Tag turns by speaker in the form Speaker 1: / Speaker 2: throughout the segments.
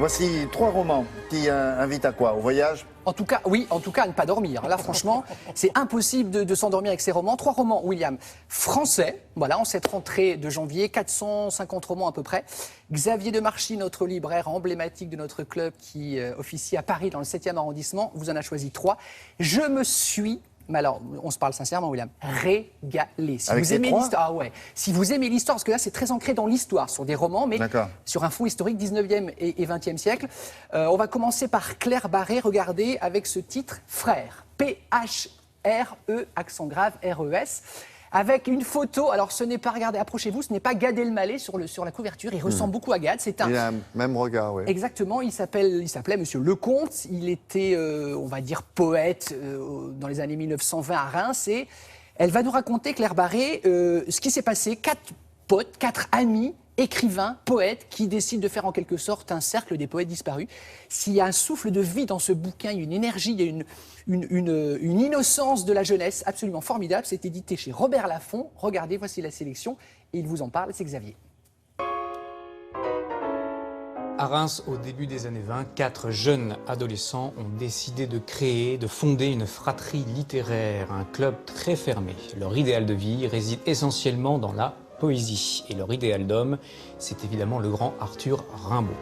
Speaker 1: Voici 3 romans qui invitent à quoi? Au voyage?
Speaker 2: En tout cas, oui, en tout cas, à ne pas dormir. Là, franchement, c'est impossible de s'endormir avec ces romans. 3 romans, William, français, voilà, en cette rentrée de janvier, 450 romans à peu près. Xavier Demarchi, notre libraire emblématique de notre club qui officie à Paris dans le 7e arrondissement, vous en a choisi 3. Je me suis... Mais alors, on se parle sincèrement, William, régalé. Si
Speaker 1: avec
Speaker 2: vous aimez
Speaker 1: 3
Speaker 2: l'histoire, ah ouais. Si vous aimez l'histoire, parce que là, c'est très ancré dans l'histoire, sur des romans, mais sur un fond historique 19e et 20e siècle. On va commencer par Claire Barré, regardez, avec ce titre, Frères. P-H-R-E, accent grave, R-E-S. Avec une photo, alors ce n'est pas, regardez, approchez-vous, ce n'est pas Gad Elmaleh sur la couverture, il ressemble beaucoup à Gad.
Speaker 3: Il a un même regard, oui.
Speaker 2: Exactement, il s'appelait Monsieur Lecomte, il était, on va dire, poète dans les années 1920 à Reims, et elle va nous raconter, Claire Barré, ce qui s'est passé, 4 potes, 4 amis, écrivains, poètes, qui décident de faire en quelque sorte un cercle des poètes disparus. S'il y a un souffle de vie dans ce bouquin, il y a une énergie, il y a une innocence de la jeunesse absolument formidable. C'est édité chez Robert Laffont. Regardez, voici la sélection, et il vous en parle, c'est Xavier.
Speaker 4: À Reims, au début des années 20, 4 jeunes adolescents ont décidé de créer, de fonder une fratrie littéraire, un club très fermé. Leur idéal de vie réside essentiellement dans la poésie. Et leur idéal d'homme, c'est évidemment le grand Arthur Rimbaud.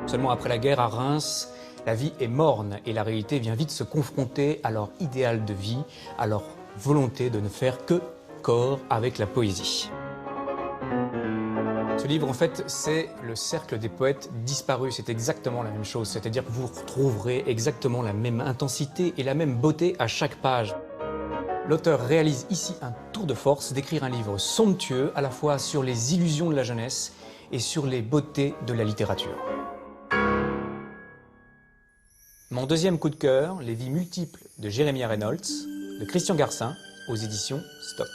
Speaker 4: Seulement après la guerre à Reims, la vie est morne et la réalité vient vite se confronter à leur idéal de vie, à leur volonté de ne faire que corps avec la poésie. Ce livre, en fait, c'est le cercle des poètes disparus. C'est exactement la même chose, c'est-à-dire que vous retrouverez exactement la même intensité et la même beauté à chaque page. L'auteur réalise ici un tour de force d'écrire un livre somptueux à la fois sur les illusions de la jeunesse et sur les beautés de la littérature. Mon deuxième coup de cœur, Les vies multiples de Jeremiah Reynolds, de Christian Garcin, aux éditions Stock.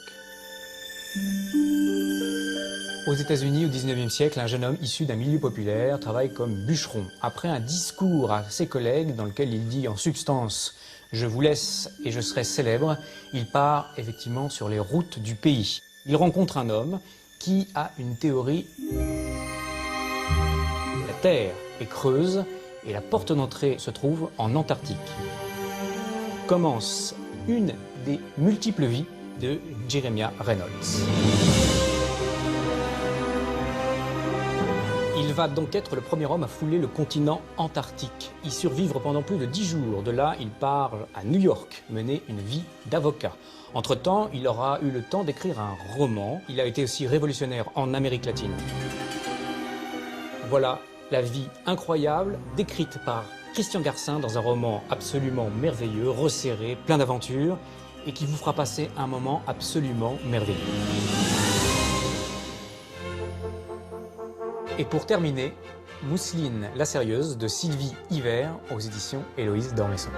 Speaker 4: Aux États-Unis, au XIXe siècle, un jeune homme issu d'un milieu populaire travaille comme bûcheron. Après un discours à ses collègues dans lequel il dit en substance « Je vous laisse et je serai célèbre », il part effectivement sur les routes du pays. Il rencontre un homme qui a une théorie. La Terre est creuse et la porte d'entrée se trouve en Antarctique. Commence une des multiples vies de Jeremiah Reynolds. Il va donc être le premier homme à fouler le continent antarctique, y survivre pendant plus de 10 jours. De là, il part à New York, mener une vie d'avocat. Entre-temps, il aura eu le temps d'écrire un roman. Il a été aussi révolutionnaire en Amérique latine. Voilà la vie incroyable décrite par Christian Garcin dans un roman absolument merveilleux, resserré, plein d'aventures, et qui vous fera passer un moment absolument merveilleux. Et pour terminer, Mousseline la sérieuse de Sylvie Hiver aux éditions Héloïse d'Ormesson.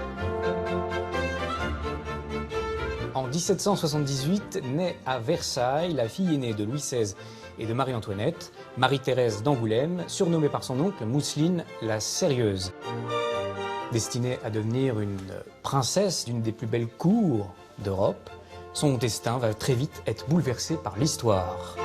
Speaker 4: En 1778, naît à Versailles la fille aînée de Louis XVI et de Marie-Antoinette, Marie-Thérèse d'Angoulême, surnommée par son oncle Mousseline la sérieuse. Destinée à devenir une princesse d'une des plus belles cours d'Europe, son destin va très vite être bouleversé par l'histoire.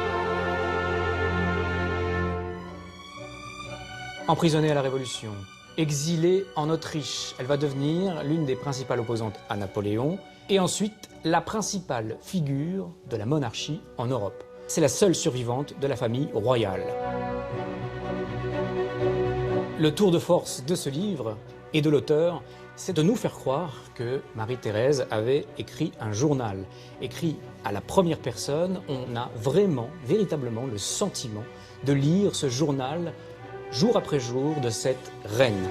Speaker 4: Emprisonnée à la Révolution, exilée en Autriche, elle va devenir l'une des principales opposantes à Napoléon et ensuite la principale figure de la monarchie en Europe. C'est la seule survivante de la famille royale. Le tour de force de ce livre et de l'auteur, c'est de nous faire croire que Marie-Thérèse avait écrit un journal. Écrit à la première personne, on a vraiment, véritablement le sentiment de lire ce journal jour après jour de cette reine.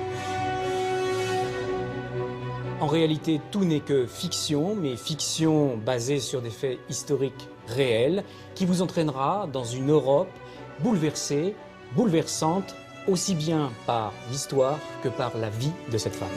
Speaker 4: En réalité, tout n'est que fiction, mais fiction basée sur des faits historiques réels, qui vous entraînera dans une Europe bouleversée, bouleversante, aussi bien par l'histoire que par la vie de cette femme.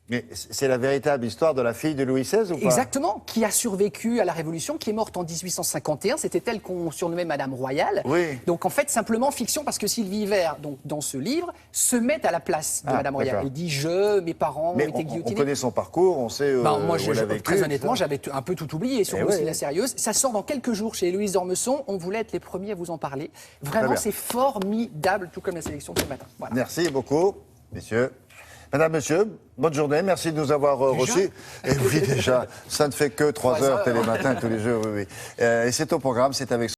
Speaker 1: Mais c'est la véritable histoire de la fille de Louis XVI ou pas?
Speaker 2: Exactement, qui a survécu à la Révolution, qui est morte en 1851. C'était elle qu'on surnommait Madame Royale.
Speaker 1: Oui.
Speaker 2: Donc en fait, simplement fiction, parce que Sylvie Vert, donc, dans ce livre, se met à la place de Madame Royale.
Speaker 1: d'accord.
Speaker 2: Elle dit mes parents
Speaker 1: Mais
Speaker 2: ont été
Speaker 1: on
Speaker 2: guillotinés.
Speaker 1: connaît son parcours, on sait
Speaker 2: Moi,
Speaker 1: où elle a vécu.
Speaker 2: très honnêtement,
Speaker 1: ça.
Speaker 2: j'avais un peu tout oublié sur Mousseline la sérieuse. Ça sort dans quelques jours chez Héloïse d'Ormesson. On voulait être les premiers à vous en parler. Vraiment,
Speaker 1: bien.
Speaker 2: c'est formidable, tout comme la sélection de ce matin. Voilà.
Speaker 1: Merci beaucoup, messieurs. Madame, monsieur, bonne journée, merci de nous avoir reçus. Et oui, déjà, ça ne fait que 3 heures, Télématin, tous les jours, oui. Et c'est au programme, c'est avec...